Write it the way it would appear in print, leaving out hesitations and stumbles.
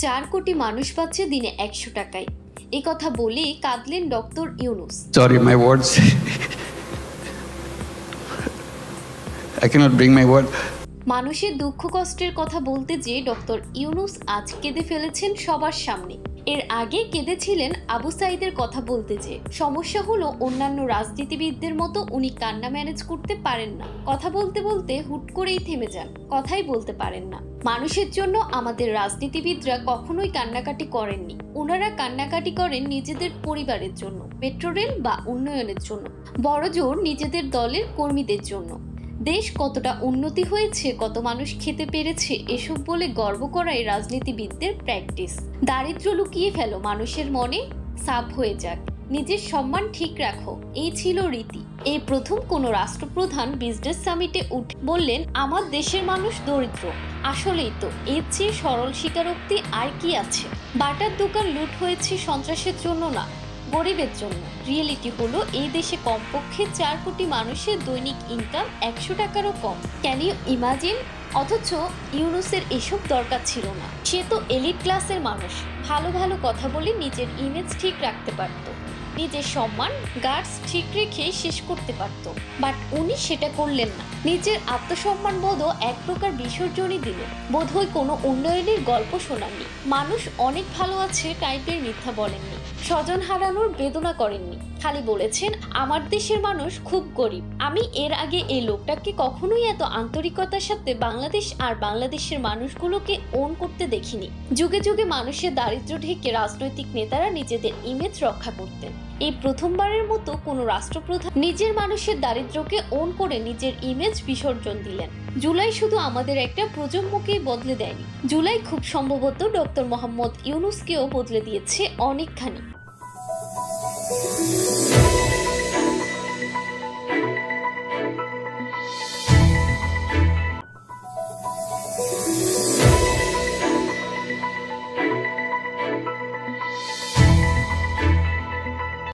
4 কোটি মানুষ পাচ্ছে দিনে 100 টাকায়। এই কথা বলেই কাঁদলেন doctor Yunus. Sorry, my words. I cannot bring my word. মানুষের দুঃখ কষ্টের কথা বলতে যে ডক্টর ইউনূস আজ কেঁদে ফেলেছেন সবার সামনে। এর আগে কেঁদেছিলেন আবু সাঈদের কথা বলতে যে। সমস্যা হলো অন্যান্য রাজনীতিবিদদের মতো উনি কান্না ম্যানেজ করতে পারেন না। কথা বলতে বলতে হুট করেই থেমে যান, কথাই বলতে পারেন না। মানুষের জন্য আমাদের রাজনীতিবিদরা কখনোই কান্নাকাটি করেননি। ওনারা কান্নাকাটি করেন নিজেদের পরিবারের জন্য, মেট্রো রেল বা উন্নয়নের জন্য, বড়জোর নিজেদের দলের কর্মীদের জন্য। দেশ কতটা উন্নতি হয়েছে, কত মানুষ খেতে পেরেছে, এসব বলে গর্ব করাই রাজনীতিবিদদের প্র্যাকটিস। দারিদ্র্য লুকিয়ে ফেলো মানুষের মনে, সাফ হয়ে যাক, নিজের সম্মান ঠিক রাখো, এই ছিল রীতি। এই প্রথম কোনো রাষ্ট্রপ্রধান বিজনেস সামিটে উঠে বললেন আমার দেশের মানুষ দরিদ্র। আসলেই তো, এর চেয়ে সরল স্বীকারোক্তি আর কি আছে? বাটার দোকান লুট হয়েছে সন্ত্রাসের জন্য না, গরিবের জন্য। রিয়েলিটি হলো এই দেশে কমপক্ষে 4 কোটি মানুষের দৈনিক ইনকাম 100 টাকারও কম। Can you imagine? অথচ ইউনূসের এসব দরকার ছিল না। সে তো এলিট ক্লাসের মানুষ, ভালো ভালো কথা বলে নিজের ইমেজ ঠিক রাখতে পারত, নিজের সম্মান গার্ডস ঠিক রেখে শেষ করতে পারত। বাট উনি সেটা করলেন না। নিজের আত্মসম্মান বোধও এক প্রকার বিসর্জনই দিলেন। বোধহয় কোনো উন্নয়নের গল্প শোনাননি, মানুষ অনেক ভালো আছে টাইপের মিথ্যা বলেননি, স্বজন হারানোর বেদনা করেননি, খালি বলেছেন আমার দেশের মানুষ খুব গরিব। আমি এর আগে এই লোকটাকে কখনোই এত আন্তরিকতার সাথে বাংলাদেশ আর বাংলাদেশের মানুষগুলোকে ওন করতে দেখিনি। যুগে যুগে মানুষের দারিদ্র্য ঢেকে রাজনৈতিক নেতারা নিজেদের ইমেজ রক্ষা করতেন। এই প্রথমবারের মতো কোনো রাষ্ট্রপ্রধান নিজের মানুষের দারিদ্র্যকে ওন করে নিজের ইমেজ বিসর্জন দিলেন। জুলাই শুধু আমাদের একটা প্রজন্মকেই বদলে দেয়নি, জুলাই খুব সম্ভবত ডক্টর মোহাম্মদ ইউনূসকেও বদলে দিয়েছে অনেকখানি।